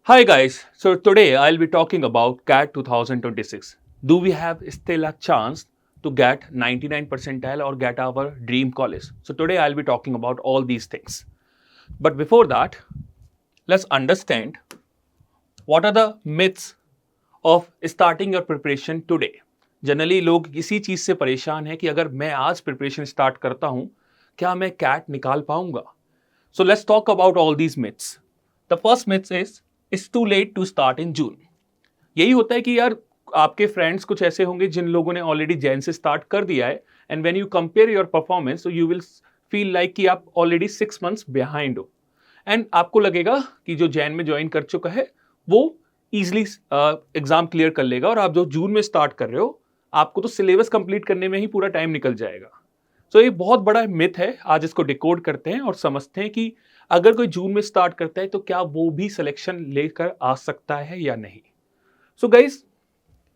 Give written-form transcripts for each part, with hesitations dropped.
Hi guys, so today I'll be talking about CAT 2026. Do we have still a chance to get 99 percentile or get our dream college? So today I'll be talking about all these things. But before that, let's understand what are the myths of starting your preparation today. Generally लोग इसी चीज से परेशान है कि अगर मैं आज प्रिपरेशन स्टार्ट करता हूं, क्या मैं कैट निकाल पाऊंगा? So let's talk about all these myths. The first myth is it's too late to start in June. यही होता है कि यार आपके फ्रेंड्स कुछ ऐसे होंगे जिन लोगों ने ऑलरेडी जैन से स्टार्ट कर दिया है and when you compare your performance so you will feel like कि आप ऑलरेडी 6 मंथ्स बिहाइंड हो एंड आपको लगेगा कि जो जैन में ज्वाइन कर चुका है वो ईजिली एग्जाम क्लियर कर लेगा और आप जो जून में स्टार्ट कर रहे हो आपको तो सिलेबस कंप्लीट करने में ही पूरा टाइम निकल जाएगा. सो ये बहुत बड़ा मिथ है. आज इसको डिकोड करते हैं और समझते हैं कि अगर कोई जून में स्टार्ट करता है तो क्या वो भी सिलेक्शन लेकर आ सकता है या नहीं. सो गाइज,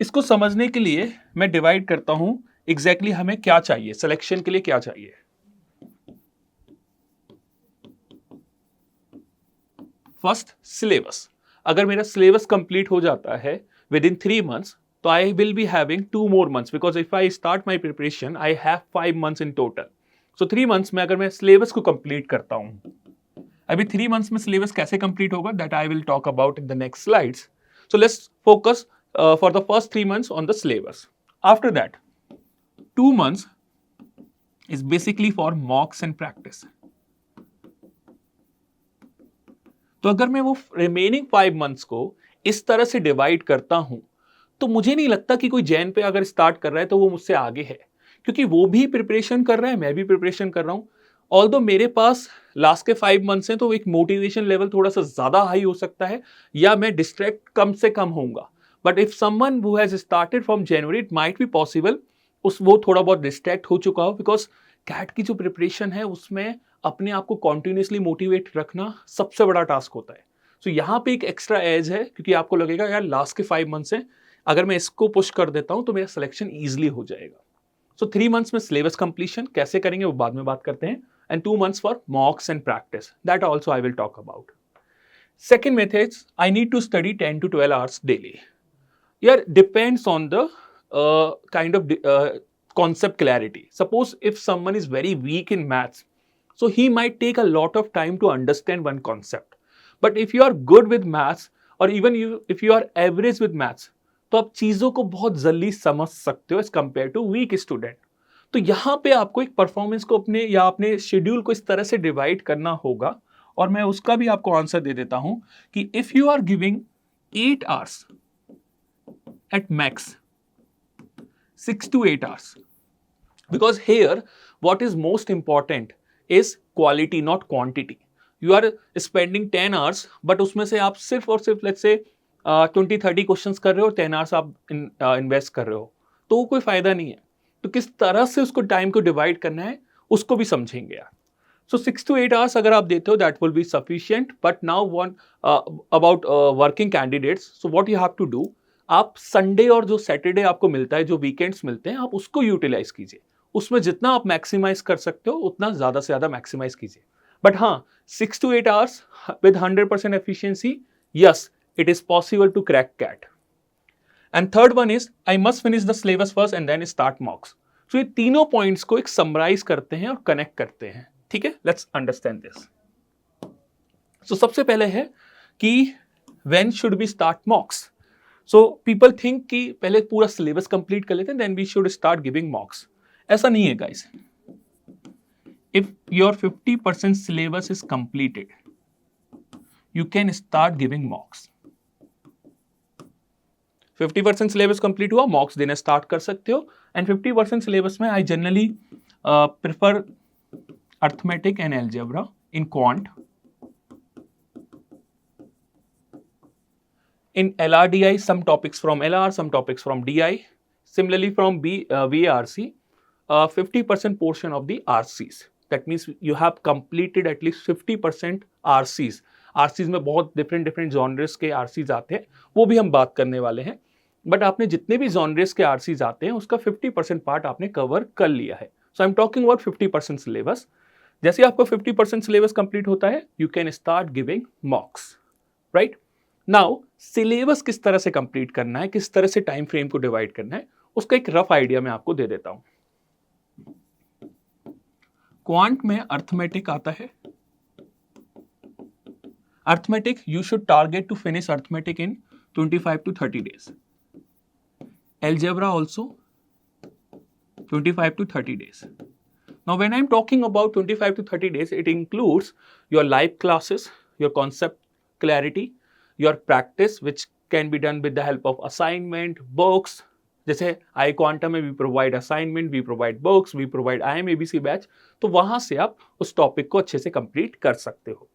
इसको समझने के लिए मैं डिवाइड करता हूं एग्जैक्टली हमें क्या चाहिए, सिलेक्शन के लिए क्या चाहिए. First, syllabus. अगर मेरा सिलेबस कंप्लीट हो जाता है विद इन 3 मंथ्स तो I will be having 2 more months because if I start my preparation I have 5 months in total. So 3 months में अगर मैं सिलेबस को कंप्लीट करता हूं, अभी 3 मंथ्स में सिलेबस कैसे कंप्लीट होगा that I will talk about in the next slides. So let's focus for the first 3 months on the syllabus. After that, 2 months is basically for mocks and practice. तो अगर मैं वो remaining 5 months को इस तरह से divide करता हूं तो मुझे नहीं लगता कि कोई जैन पे अगर स्टार्ट कर रहा है तो वो मुझसे आगे है, क्योंकि वो भी प्रिपरेशन कर रहा है, मैं भी प्रिपरेशन कर रहा हूं. ऑल्दो मेरे पास लास्ट के 5 मंथ्स हैं तो एक मोटिवेशन लेवल थोड़ा सा ज्यादा हाई हो सकता है या मैं डिस्ट्रैक्ट कम से कम होऊंगा. But if someone who has started from January it might be possible वो थोड़ा बहुत डिस्ट्रैक्ट हो चुका हो, बिकॉज कैट की जो प्रिपरेशन है उसमें अपने आप को कॉन्टिन्यूसली मोटिवेट रखना सबसे बड़ा टास्क होता है. सो यहाँ पे एक एक्स्ट्रा एज है क्योंकि आपको लगेगा यार लास्ट के 5 मंथ्स हैं, अगर मैं इसको पुश कर देता हूं तो मेरा सिलेक्शन ईजिली हो जाएगा. सो 3 मंथ्स में सिलेबस कंप्लीशन कैसे करेंगे वो बाद में बात करते हैं. And 2 months for mocks and practice. That also I will talk about. Second method, I need to study 10 to 12 hours daily. Yeah, depends on the kind of concept clarity. Suppose if someone is very weak in maths, so he might take a lot of time to understand one concept. But if you are good with maths or even if you are average with maths, तो आप चीज़ों को बहुत जल्दी समझ सकते हो as compared to weak student. तो यहां पे आपको एक परफॉर्मेंस को अपने या अपने शेड्यूल को इस तरह से डिवाइड करना होगा और मैं उसका भी आपको आंसर दे देता हूं कि if you are giving 8 hours at max 6 to 8 hours, because here what is most important is quality not quantity. You are spending 10 hours but उसमें से आप सिर्फ और सिर्फ लेट्स से 20-30 क्वेश्चंस कर रहे हो, 10 आवर्स आप इन्वेस्ट कर रहे हो, तो वो कोई फायदा नहीं है. तो किस तरह से उसको टाइम को डिवाइड करना है उसको भी समझेंगे यार. सो 6 to 8 hours अगर आप देते हो that will be sufficient. But now one about working candidates, so what you have to do, आप संडे और जो सैटरडे आपको मिलता है, जो वीकेंड्स मिलते हैं, आप उसको यूटिलाइज कीजिए. उसमें जितना आप मैक्सिमाइज कर सकते हो उतना ज्यादा से ज्यादा मैक्सिमाइज कीजिए. बट हाँ, 6 to 8 hours with 100% efficiency, yes it is possible to crack CAT. And third one is I must finish the syllabus first and then start mocks. So ये तीनों पॉइंट्स को एक समराइज करते हैं और कनेक्ट करते हैं. ठीक है, लेट्स अंडरस्टैंड दिस. सो सबसे पहले है कि when should be start mocks. So people think कि पहले पूरा सिलेबस कंप्लीट कर लेते हैं then we should start giving mocks. ऐसा नहीं है guys. If your 50% syllabus is completed you can start giving mocks. 50% syllabus complete हुआ, मॉक्स देना स्टार्ट कर सकते हो. एंड 50% सिलेबस में I generally prefer arithmetic and algebra in quant. In LRDI, some topics from LR, some topics from DI. Similarly, from VARC, 50% portion of the RCs. That means you have completed at least 50% RCs. RCs में बहुत different genres के RCs आते हैं, वो भी हम बात करने वाले हैं. बट आपने जितने भी जॉनरेस के RCs आते हैं उसका 50% पार्ट आपने कवर कर लिया है. So I am talking about 50% syllabus. जैसे आपका 50% सिलेबस कंप्लीट होता है you can start giving mocks, right. Now syllabus किस तरह से कंप्लीट करना है, किस तरह से टाइम फ्रेम को डिवाइड करना है, उसका एक रफ आइडिया मैं आपको दे देता हूं। क्वांट में अर्थमेटिक आता है। Arithmetic you should target to finish arithmetic in 25 to 30 days. Algebra also 25 to 30 days. Now when I'm talking about 25 to 30 days, it includes your live classes, your concept clarity, your practice which can be done with the help of assignment, books. जैसे I quantum में we provide assignment, we provide books, we provide IMABC batch, तो वहां से आप उस topic को अच्छे से कंप्लीट कर सकते हो।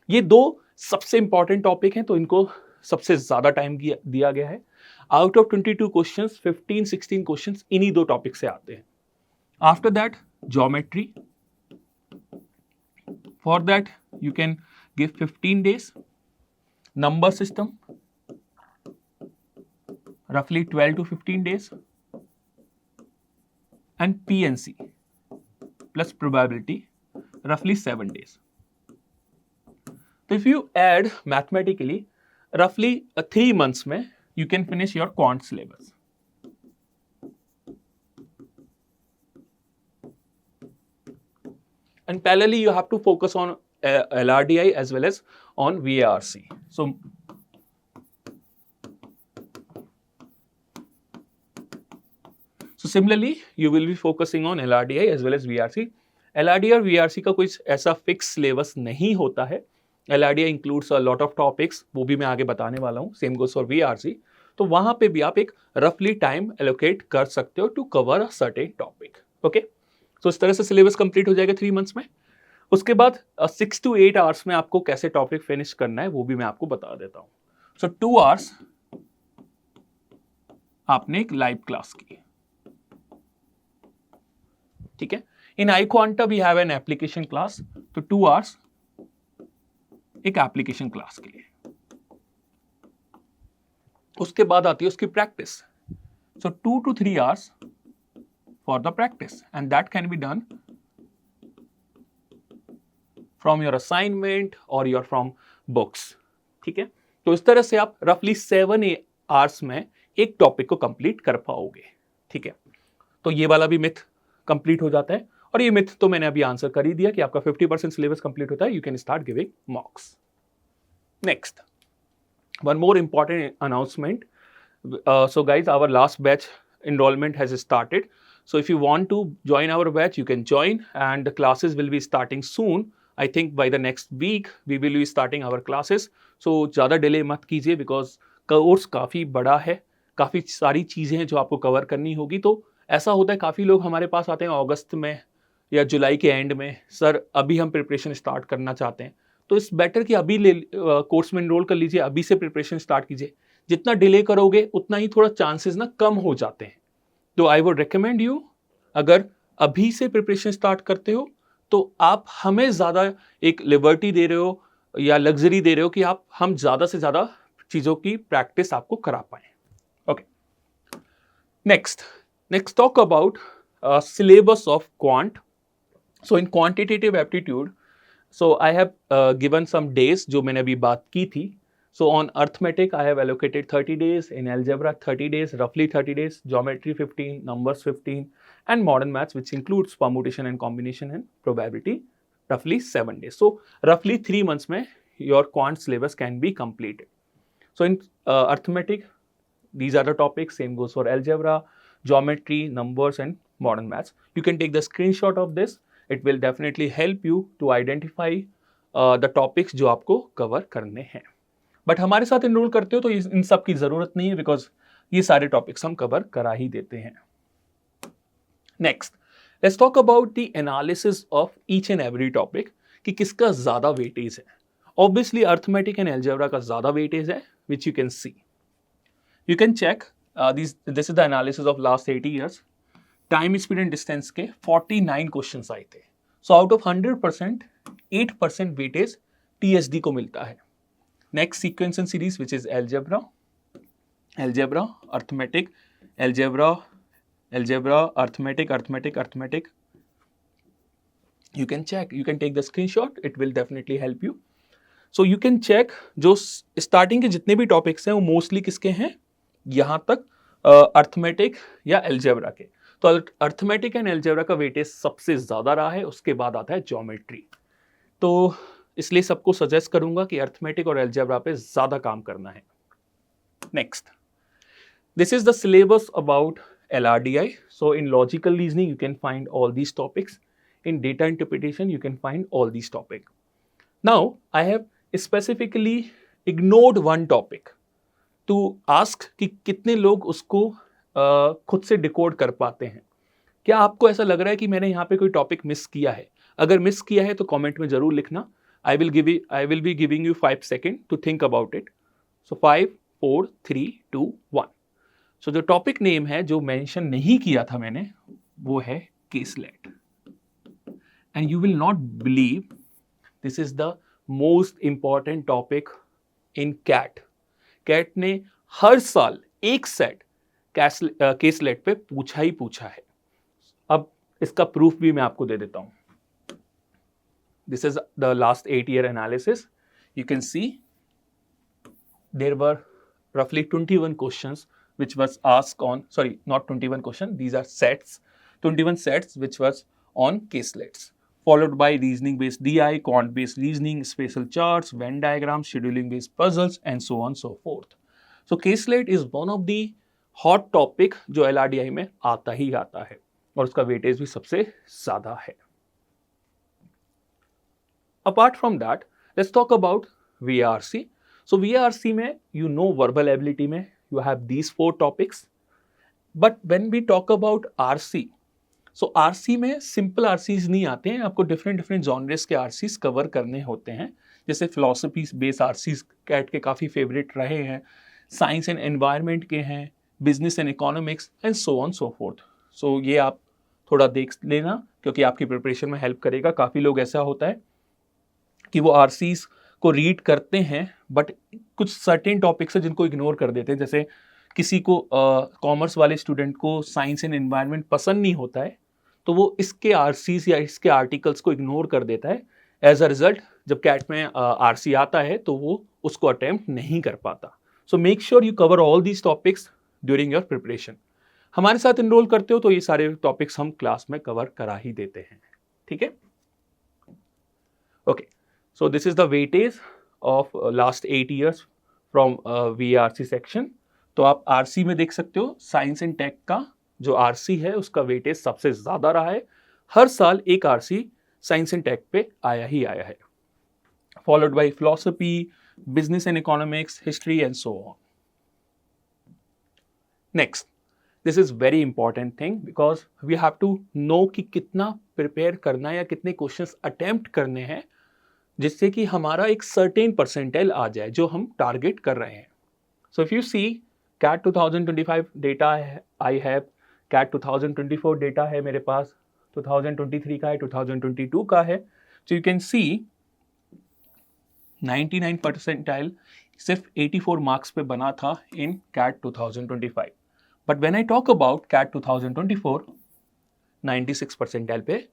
ये दो सबसे इंपॉर्टेंट टॉपिक हैं, तो इनको सबसे ज्यादा टाइम दिया गया है। आउट ऑफ 22 क्वेश्चंस 15-16 क्वेश्चंस इन्हीं दो टॉपिक से आते हैं। After that geometry, for that you can give 15 days. Number system roughly 12 to 15 days, and PNC plus probability roughly 7 days. So if you add mathematically roughly 3 months में you can finish your quant syllabus. And parallelly you have to focus on LRDI as well as on VARC. So similarly, you will be focusing on LRDI as well as VRC. LRDI और VRC का कोई ऐसा fix syllabus नहीं होता है। LRDI includes a lot of topics, वो भी मैं आगे बताने वाला हूँ। Same goes for VRC. तो वहाँ पे भी आप एक रफली टाइम एलोकेट कर सकते हो to cover a certain topic. Okay, तो इस तरह से सिलेबस कंप्लीट हो जाएगा 3 months में। उसके बाद 6 to 8 hours में आपको कैसे टॉपिक फिनिश करना है वो भी मैं आपको बता देता हूँ। सो 2 hours आपने एक लाइव क्लास की, ठीक है। In iQuanta we have an application class, तो 2 hours एक एप्लीकेशन क्लास के लिए। उसके बाद आती है उसकी practice, so 2 to 3 hours for the practice, and that can be done from your assignment और योर फ्रॉम बुक्स, ठीक है। तो इस तरह से आप रफली 7 hours में एक टॉपिक को कंप्लीट कर पाओगे, ठीक है। तो ये वाला भी मिथ कंप्लीट हो जाता है, और ये मिथ तो मैंने अभी आंसर कर ही दिया कि आपका 50% सिलेबस कंप्लीट होता है, you can start giving mocks. Next, one more important announcement. So guys, our last batch enrollment has started, so if you want to join our batch you can join, and the classes will be starting soon. I think by the next week we will be starting our classes, so ज़्यादा delay मत कीजिए because course काफ़ी बड़ा है, काफ़ी सारी चीज़ें हैं जो आपको कवर करनी होगी। तो ऐसा होता है काफ़ी लोग हमारे पास आते हैं अगस्त में या जुलाई के एंड में, सर अभी हम प्रिपरेशन स्टार्ट करना चाहते हैं, तो इस बेटर कि अभी कोर्स में इनरोल कर लीजिए, अभी से प्रिपरेशन स्टार्ट कीजिए। जितना डिले करोगे उतना ही थोड़ा चांसेस ना कम हो जाते हैं। तो आई वुड रिकमेंड यू, अगर अभी से प्रिपरेशन स्टार्ट करते हो तो आप हमें ज़्यादा एक लिबर्टी दे रहे हो या लग्जरी दे रहे हो कि हम ज़्यादा से ज़्यादा चीज़ों की प्रैक्टिस आपको करा पाएँ। Okay, next talk about syllabus of quant. So in quantitative aptitude, so I have given some days जो मैंने अभी बात की थी। So on arithmetic I have allocated 30 days, in algebra 30 days, roughly 30 days, geometry 15, numbers 15, and modern maths which includes permutation and combination and probability roughly 7 days. So roughly 3 months में your quant syllabus can be completed. So in arithmetic these are the topics, same goes for algebra, geometry, numbers and modern maths. You can take the screenshot of this. It will definitely help you to identify the topics जो आपको cover करने हैं। But हमारे साथ enrol करते हो तो इन सब की ज़रूरत नहीं है बिकॉज ये सारे टॉपिक्स हम कवर करा ही देते हैं। Next, let's talk about the analysis of each and every topic कि किसका ज़्यादा वेटेज है। ऑब्वियसली अर्थमेटिक एंड एल्जेब्रा का ज़्यादा वेटेज है which you can see. You can check this is the analysis of last 80 years। Time, speed and distance के 49 questions आए थे। So out of 100% 8% weightage TSD को मिलता है। Next sequence and series which is algebra, arithmetic, algebra, arithmetic. You can check, you can take the screenshot, it will definitely help you. So you can check जो starting के जितने भी topics हैं वो mostly किसके हैं, यहाँ तक अर्थमेटिक या एल्जेब्रा के। तो अर्थमेटिक एंड एल्जेब्रा का वेटेज सबसे ज़्यादा रहा है, उसके बाद आता है ज्योमेट्री। तो इसलिए सबको सजेस्ट करूंगा कि अर्थमेटिक और एल्जेब्रा पे ज़्यादा काम करना है। Next, this is the syllabus about LRDI. So in logical reasoning you can find all these topics. In data interpretation you can find all these topics. Now I have specifically ignored one topic to ask कि कितने लोग उसको खुद से decode कर पाते हैं। क्या आपको ऐसा लग रहा है कि मैंने यहाँ पे कोई टॉपिक मिस किया है? अगर मिस किया है तो कमेंट में जरूर लिखना। I will be giving you 5 seconds to think about it. So 5, 4, 3, 2, 1. सो जो टॉपिक नेम है जो मेंशन नहीं किया था मैंने वो है caselet. And you will not believe this is the most important topic in CAT. CAT ने हर साल एक सेट केसलेट पे पूछा ही पूछा है। अब इसका प्रूफ भी मैं आपको दे देता हूं। This is the last 8 year analysis. You can see there were roughly 21 questions which was asked on, sorry, not 21 questions, these are sets, 21 sets which was on caselets, followed by reasoning based DI, quant based reasoning, spatial charts, Venn diagrams, scheduling based puzzles and so on so forth. So caselet is one of the hot topic जो LRDI में आता ही आता है और उसका weightage भी सबसे ज़्यादा है। Apart from that, let's talk about VRC. So VRC में you know verbal ability में you have these 4 topics, but when we talk about RC, so RC में simple RCs नहीं आते हैं, आपको different genres के RCs cover करने होते हैं। जैसे philosophy based RCs कैट के काफ़ी favorite रहे हैं, science and environment के हैं, business and economics and so on so forth. So ये आप थोड़ा देख लेना क्योंकि आपकी प्रिपरेशन में हेल्प करेगा। काफ़ी लोग ऐसा होता है कि वो RCs को रीड करते हैं बट कुछ सर्टेन टॉपिक्स है जिनको इग्नोर कर देते हैं। जैसे किसी को कॉमर्स वाले स्टूडेंट को साइंस एंड एनवायरनमेंट पसंद नहीं होता है तो वो इसके आरसीज या इसके आर्टिकल्स को इग्नोर कर देता है। एज अ रिजल्ट जब कैट में आरसी आता है तो वो उसको अटेम्प्ट नहीं कर पाता। So make sure you cover all these topics during your preparation. हमारे साथ इनरोल करते हो तो ये सारे टॉपिक्स हम क्लास में कवर करा ही देते हैं। ठीक है, okay. So this is the weightage of last 8 years from VRC section. तो आप RC में देख सकते हो साइंस एंड टेक का जो RC है उसका वेटेज सबसे ज़्यादा रहा है। हर साल एक RC साइंस एंड टेक पे आया ही आया है, followed by philosophy, business and economics, history and so on. Next, this is very important thing because we have to know कि कितना प्रिपेयर करना है या कितने क्वेश्चंस अटेम्प्ट करने हैं जिससे कि हमारा एक सर्टेन परसेंटाइल आ जाए जो हम टारगेट कर रहे हैं। So if you see CAT 2025 data I have, CAT 2024 data है मेरे पास, 2023 का है, 2022 का है। So you can see 99 percentile सिर्फ 84 मार्क्स पे बना था in CAT 2025, but when I talk about CAT 2024 96 percentile पे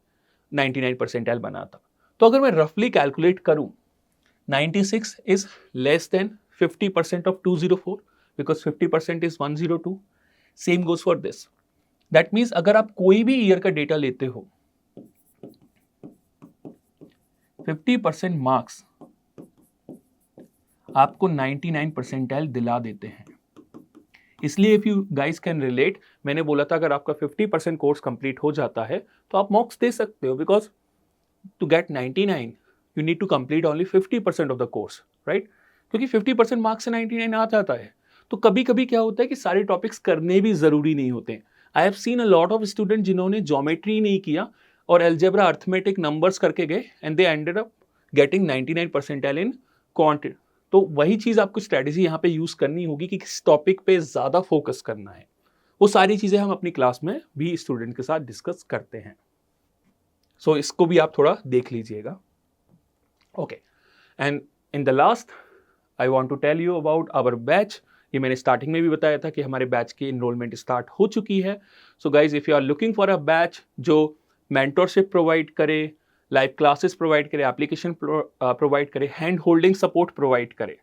99 परसेंटाइल बना था। तो अगर मैं रफली कैलकुलेट करूं 96 is less than 50% of 204 because 50% is 102। Same goes for this. That means अगर आप कोई भी ईयर का डेटा लेते हो 50% मार्क्स आपको 99 परसेंटाइल दिला देते हैं। इसलिए if you guys can relate, मैंने बोला था अगर आपका 50% कोर्स कंप्लीट हो जाता है तो आप मॉक्स दे सकते हो because to get 99 you need to complete only 50% of the course, right? क्योंकि 50% मार्क्स से 99 आ जाता है। तो कभी कभी क्या होता है कि सारे टॉपिक्स करने भी जरूरी नहीं होते हैं। I have seen a lot of student जिन्होंने ज्योमेट्री नहीं किया और एल्जेब्रा अर्थमेटिक नंबर्स करके गए and they ended up getting 99 percentile in quant. तो वही चीज़ आपको स्ट्रेटेजी यहाँ पे यूज़ करनी होगी कि किस टॉपिक पे ज़्यादा फोकस करना है। वो सारी चीज़ें हम अपनी क्लास में भी स्टूडेंट के साथ डिस्कस करते हैं। सो इसको भी आप थोड़ा देख लीजिएगा। Okay, and in the last I want to tell you about our batch. ये मैंने स्टार्टिंग में भी बताया था कि हमारे बैच की इनरोलमेंट स्टार्ट हो चुकी है। So guys if you are looking for a batch जो मेंटरशिप प्रोवाइड करे, लाइव क्लासेस प्रोवाइड करे, एप्लीकेशन प्रोवाइड करे, हैंड होल्डिंग सपोर्ट प्रोवाइड करे।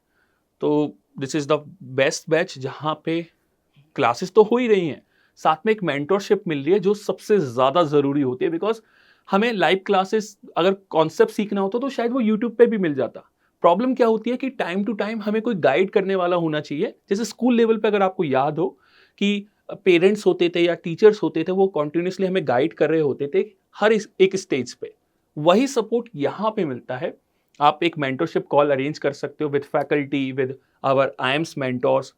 तो this is the best batch जहाँ पे क्लासेस तो हो ही रही हैं, साथ में एक मेंटरशिप मिल रही है जो सबसे ज़्यादा ज़रूरी होती है। बिकॉज हमें लाइव क्लासेस अगर कॉन्सेप्ट सीखना होता तो शायद वो यूट्यूब पे भी मिल जाता। प्रॉब्लम क्या होती है कि टाइम टू टाइम हमें कोई गाइड करने वाला होना चाहिए। जैसे स्कूल लेवल पे अगर आपको याद हो कि पेरेंट्स होते थे या टीचर्स होते थे, वो कॉन्टिन्यूसली हमें गाइड कर रहे होते थे हर एक स्टेज पे। वही सपोर्ट यहाँ पे मिलता है। आप एक मेंटरशिप कॉल अरेंज कर सकते हो with faculty, with our IMS mentors,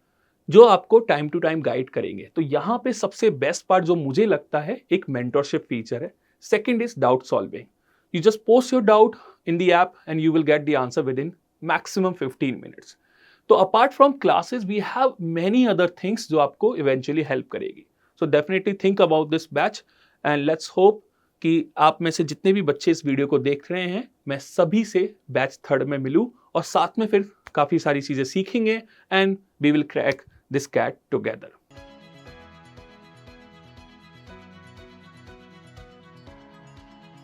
जो आपको टाइम टू टाइम गाइड करेंगे। तो यहाँ पे सबसे बेस्ट पार्ट जो मुझे लगता है एक मेंटरशिप फीचर है। Second is doubt solving. You just post your doubt in the app and you will get the answer within maximum 15 minutes. तो apart from classes we have many other things जो आपको eventually help करेगी। So definitely think about this batch and let's hope कि आप में से जितने भी बच्चे इस वीडियो को देख रहे हैं, मैं सभी से बैच थर्ड में मिलूं और साथ में फिर काफ़ी सारी चीज़ें सीखेंगे and we will crack this cat together.